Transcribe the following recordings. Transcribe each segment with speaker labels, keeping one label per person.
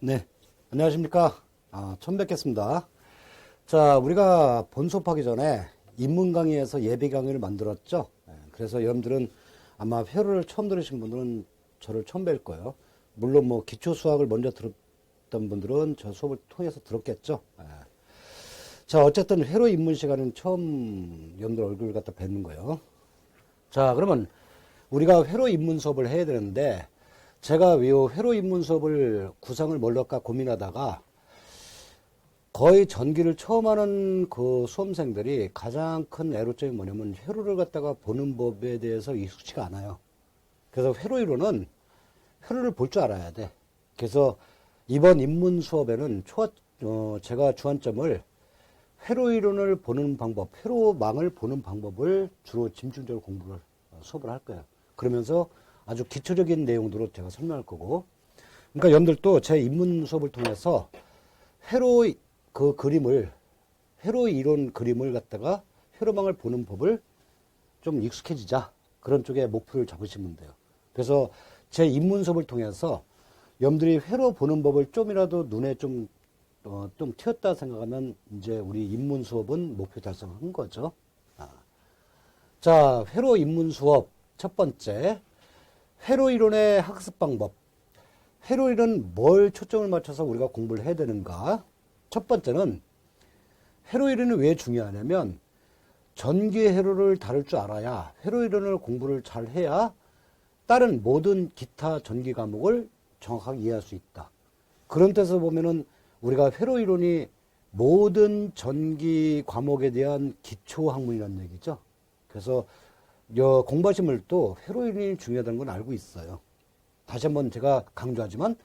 Speaker 1: 네, 안녕하십니까. 처음 뵙겠습니다. 자, 우리가 본 수업하기 전에 입문 강의에서 예비 강의를 만들었죠. 그래서 여러분들은 아마 회로를 처음 들으신 분들은 저를 처음 뵐 거예요. 물론 뭐 기초 수학을 먼저 들었던 분들은 저 수업을 통해서 들었겠죠. 자, 어쨌든 회로 입문 시간은 처음 여러분들 얼굴을 갖다 뵙는 거예요. 자, 그러면 우리가 회로 입문 수업을 해야 되는데 제가 이 회로 입문 수업을 구상을 뭘로 할까 고민하다가 거의 전기를 처음 하는 그 수험생들이 가장 큰 애로점이 뭐냐면 회로를 갖다가 보는 법에 대해서 익숙치가 않아요. 그래서 회로 이론은 회로를 볼 줄 알아야 돼. 그래서 이번 입문 수업에는 제가 주안점을 회로 이론을 보는 방법, 회로망을 보는 방법을 주로 집중적으로 공부를 수업을 할 거예요. 그러면서 아주 기초적인 내용들로 제가 설명할 거고, 그러니까 여러분들도 제 입문 수업을 통해서 회로 회로 이론 그림을 갖다가 회로망을 보는 법을 좀 익숙해지자. 그런 쪽에 목표를 잡으시면 돼요. 그래서 제 입문 수업을 통해서 여러분들이 회로 보는 법을 좀이라도 눈에 좀 튀었다 생각하면 이제 우리 입문 수업은 목표 달성한 거죠. 자, 회로 입문 수업 첫 번째. 회로 이론의 학습 방법. 회로 이론 뭘 초점을 맞춰서 우리가 공부를 해야 되는가? 첫 번째는 회로 이론이 왜 중요하냐면 전기 회로를 다룰 줄 알아야 회로 이론을 공부를 잘 해야 다른 모든 기타 전기 과목을 정확하게 이해할 수 있다. 그런 뜻에서 보면은 우리가 회로 이론이 모든 전기 과목에 대한 기초 학문이라는 얘기죠. 그래서 공부하신 분들도 회로 이론이 중요하다는 건 알고 있어요. 다시 한번 제가 강조하지만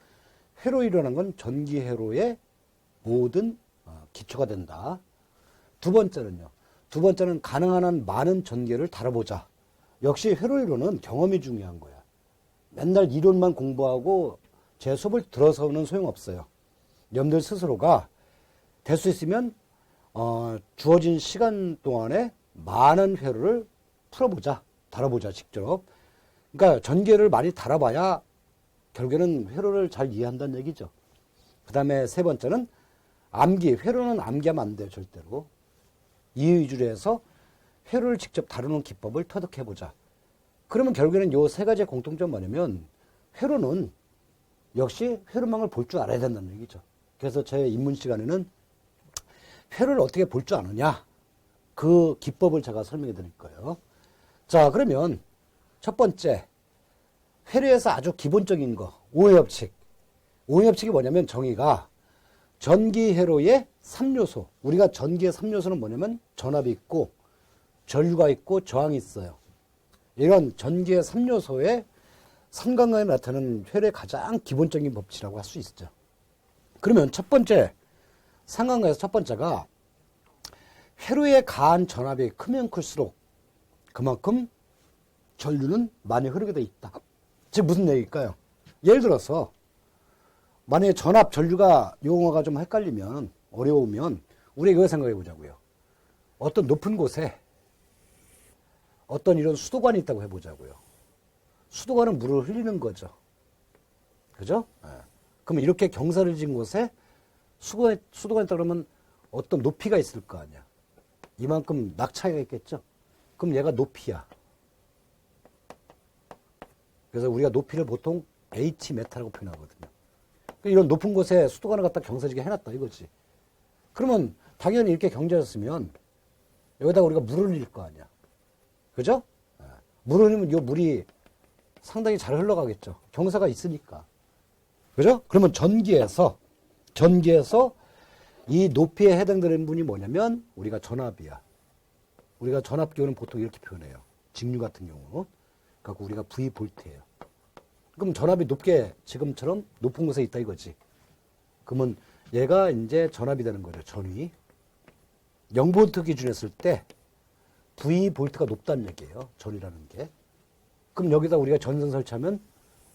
Speaker 1: 회로 이론한 건 전기 회로의 모든 기초가 된다. 두 번째는 가능한 한 많은 전기를 다뤄보자. 역시 회로 이론은 경험이 중요한 거야. 맨날 이론만 공부하고 제 수업을 들어서는 소용없어요. 여러분들 스스로가 될 수 있으면 주어진 시간 동안에 많은 회로를 풀어보자. 다뤄보자, 직접. 그러니까 전기를 많이 다뤄봐야 결국에는 회로를 잘 이해한다는 얘기죠. 그 다음에 세 번째는 회로는 암기하면 안 돼요, 절대로. 이해 위주로 해서 회로를 직접 다루는 기법을 터득해보자. 그러면 결국에는 요 세 가지의 공통점 뭐냐면 회로는 역시 회로망을 볼 줄 알아야 된다는 얘기죠. 그래서 제 입문 시간에는 회로를 어떻게 볼 줄 아느냐, 그 기법을 제가 설명해 드릴 거예요. 자, 그러면 첫 번째, 회로에서 아주 기본적인 거, 오해협칙. 오해협칙이 뭐냐면 정의가 전기 회로의 3요소. 우리가 전기의 3요소는 뭐냐면 전압이 있고 전류가 있고 저항이 있어요. 이런 전기의 3요소의 삼각관에 나타나는 회로의 가장 기본적인 법칙이라고 할 수 있죠. 그러면 첫 번째, 삼각관에서 첫 번째가 회로의 가한 전압이 크면 클수록 그만큼 전류는 많이 흐르게 돼 있다. 즉 무슨 얘기일까요? 예를 들어서 만약에 전압, 전류가 용어가 좀 헷갈리면 어려우면 우리가 이거 생각해 보자고요. 어떤 높은 곳에 어떤 이런 수도관이 있다고 해보자고요. 수도관은 물을 흘리는 거죠. 그죠? 그러면 이렇게 경사를 진 곳에 수도관이 있다 그러면 어떤 높이가 있을 거 아니야. 이만큼 낙차가 있겠죠. 그럼 얘가 높이야. 그래서 우리가 높이를 보통 H메타라고 표현하거든요. 이런 높은 곳에 수도관을 갖다 경사지게 해놨다 이거지. 그러면 당연히 이렇게 경사졌으면 여기다가 우리가 물을 흘릴 거 아니야. 그죠? 물을 흘리면 이 물이 상당히 잘 흘러가겠죠. 경사가 있으니까. 그죠? 그러면 전기에서 이 높이에 해당되는 분이 뭐냐면 우리가 전압이야. 우리가 전압 기호는 보통 이렇게 표현해요. 직류 같은 경우. 그러니까 우리가 V 볼트예요. 그럼 전압이 지금처럼 높은 곳에 있다 이거지. 그러면 얘가 이제 전압이 되는 거죠. 전위. 0볼트 기준으로 했을 때 V 볼트가 높다는 얘기예요. 전위라는 게. 그럼 여기다 우리가 전선 설치하면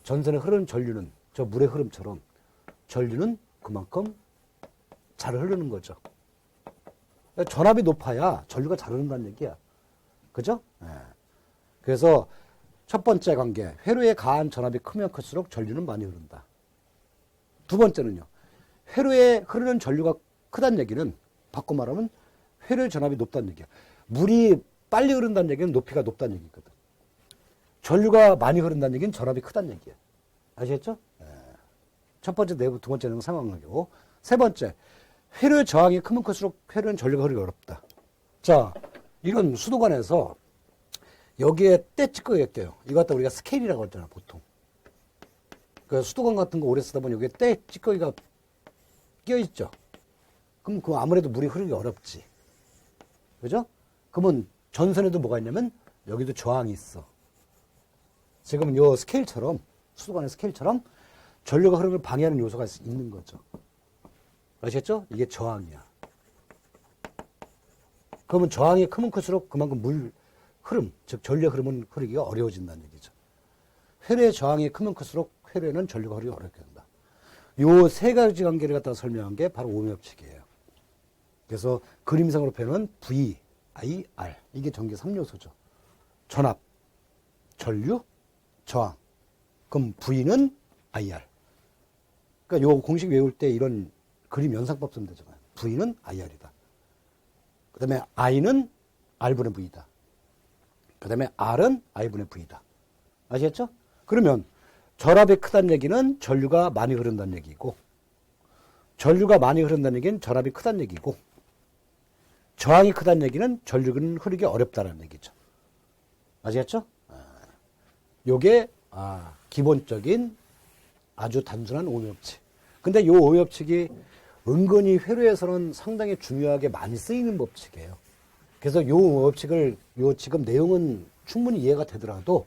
Speaker 1: 전선에 흐르는 전류는 저 물의 흐름처럼 전류는 그만큼 잘 흐르는 거죠. 전압이 높아야 전류가 잘 흐른다는 얘기야. 그죠? 그래서 첫 번째 관계, 회로의 가한 전압이 크면 클수록 전류는 많이 흐른다. 두 번째는요. 회로에 흐르는 전류가 크다는 얘기는 바꿔 말하면 회로의 전압이 높다는 얘기야. 물이 빨리 흐른다는 얘기는 높이가 높다는 얘기거든. 전류가 많이 흐른다는 얘기는 전압이 크다는 얘기야. 아시겠죠? 첫 번째 내부, 두 번째는 상황이고. 세 번째, 회로의 저항이 크면 클수록 회로는 전류가 흐르기 어렵다. 자, 이런 수도관에서 여기에 때 찌꺼기가 껴요. 이거 갖다 우리가 스케일이라고 하잖아, 보통. 그 수도관 같은 거 오래 쓰다 보니 여기에 때 찌꺼기가 껴있죠. 그럼 그 아무래도 물이 흐르기 어렵지. 그죠? 그러면 전선에도 뭐가 있냐면 여기도 저항이 있어. 지금 요 스케일처럼, 수도관의 스케일처럼 전류가 흐르는 걸 방해하는 요소가 있는 거죠. 아시겠죠? 이게 저항이야. 그러면 저항이 크면 클수록 그만큼 물 흐름, 즉 전류의 흐름은 흐르기가 어려워진다는 얘기죠. 회로의 저항이 크면 클수록 회로에는 전류가 흐르기 어렵게 된다. 요 세 가지 관계를 갖다가 설명한 게 바로 오음협칙이에요. 그래서 그림상으로 표현은 V, I, R. 이게 전기 3요소죠. 전압, 전류, 저항. 그럼 V는 IR. 그러니까 요 공식 외울 때 이런 그림 연상법 쓰면 되잖아요. V는 IR이다. 그 다음에 I는 R분의 V다. 그 다음에 R은 I분의 V다. 아시겠죠? 그러면 전압이 크다는 얘기는 전류가 많이 흐른다는 얘기고, 전류가 많이 흐른다는 얘기는 전압이 크다는 얘기고, 저항이 크다는 얘기는 전류는 흐르기 어렵다는 얘기죠. 아시겠죠? 요게 기본적인 아주 단순한 오음협칙. 근데 요 오음협칙이 은근히 회로에서는 상당히 중요하게 많이 쓰이는 법칙이에요. 그래서 요 오음협칙을 요 지금 내용은 충분히 이해가 되더라도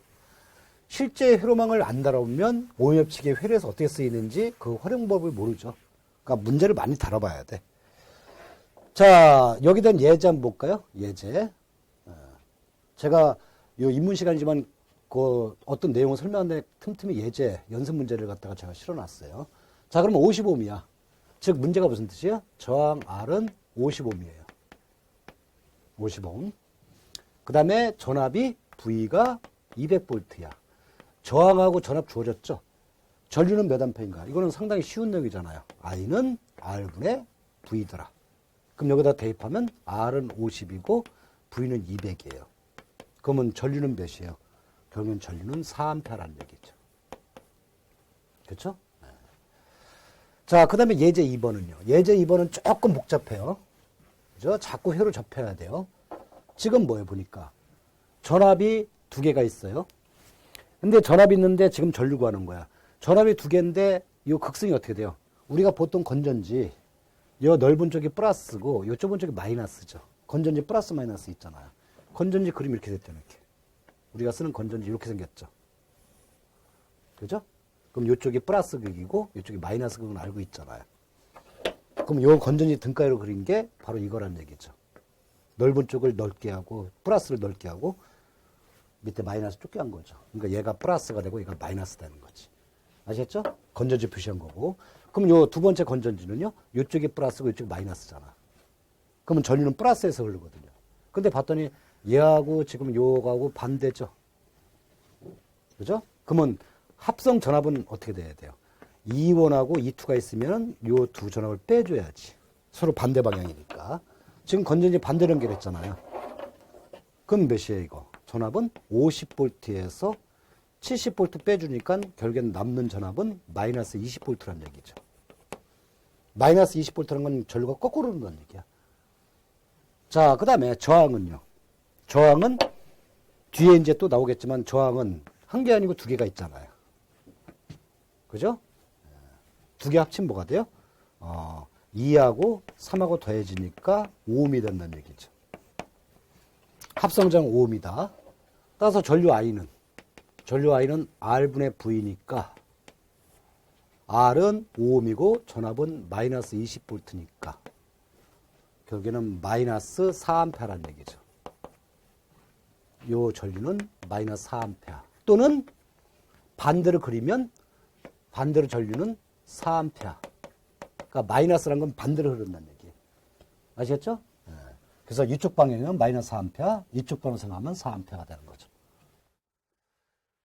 Speaker 1: 실제 회로망을 안 다뤄보면 오음협칙이 회로에서 어떻게 쓰이는지 그 활용법을 모르죠. 그러니까 문제를 많이 다뤄봐야 돼. 자, 여기 된 예제 한번 볼까요? 예제. 제가 요 입문 시간이지만 그 어떤 내용을 설명하는데 틈틈이 예제, 연습 문제를 갖다가 제가 실어놨어요. 자, 그러면 50ohm이야. 즉, 문제가 무슨 뜻이야? 저항 R은 50ohm이에요. 50ohm. 그 다음에 전압이 V가 200V야. 저항하고 전압 주어졌죠? 전류는 몇 암페인가? 이거는 상당히 쉬운 내용이잖아요. I는 R분의 V더라. 그럼 여기다 대입하면 R은 50이고 V는 200이에요. 그러면 전류는 몇이에요? 결국엔 전류는 4A라는 얘기죠. 그렇죠? 자, 그 다음에 예제 2번은요. 예제 2번은 조금 복잡해요. 그죠? 자꾸 회로 접해야 돼요. 지금 뭐예요? 보니까 전압이 두 개가 있어요. 근데 전압이 있는데 지금 전류 구하는 거야. 전압이 두 개인데 이 극성이 어떻게 돼요? 우리가 보통 건전지 이 넓은 쪽이 플러스고 이 좁은 쪽이 마이너스죠. 건전지 플러스 마이너스 있잖아요. 건전지 그림 이렇게 됐잖아요. 이렇게. 우리가 쓰는 건전지 이렇게 생겼죠. 그죠? 그럼 이쪽이 플러스 극이고 이쪽이 마이너스 극은 알고 있잖아요. 그럼 이 건전지 등가로 그린 게 바로 이거란 얘기죠. 넓은 쪽을 넓게 하고 플러스를 넓게 하고 밑에 마이너스 좁게 한 거죠. 그러니까 얘가 플러스가 되고 얘가 마이너스 되는 거지. 아시겠죠? 건전지 표시한 거고. 그럼 요 두 번째 건전지는요. 이쪽이 플러스고 이쪽이 마이너스잖아. 그러면 전류는 플러스에서 흐르거든요. 근데 봤더니 얘하고 지금 요거하고 반대죠. 그죠? 그러면 합성 전압은 어떻게 돼야 돼요? E1하고 E2가 있으면 요 두 전압을 빼줘야지. 서로 반대 방향이니까. 지금 건전지 반대로 연결했잖아요. 그럼 몇이에요, 이거? 전압은 50V에서 70V 빼주니까 결국엔 남는 전압은 마이너스 20V란 얘기죠. 마이너스 20V라는 건 전류가 거꾸로 흐른다는 얘기야. 자, 그 다음에 저항은요. 저항은 뒤에 이제 또 나오겠지만 저항은 한 개 아니고 두 개가 있잖아요. 그죠? 두 개 합치면 뭐가 돼요? 2하고 3하고 더해지니까 5ohm이 된다는 얘기죠. 합성장 5ohm이다. 따라서 전류 I는 R분의 V니까 R은 5ohm이고 전압은 마이너스 20V니까 결국에는 마이너스 4A라는 얘기죠. 요 전류는 마이너스 4A. 또는 반대로 그리면 반대로 전류는 4A. 그러니까 마이너스란 건 반대로 흐른다는 얘기예요. 아시겠죠? 그래서 이쪽 방향은 마이너스 4A, 이쪽 방향으로 생각하면 4A가 되는 거예요.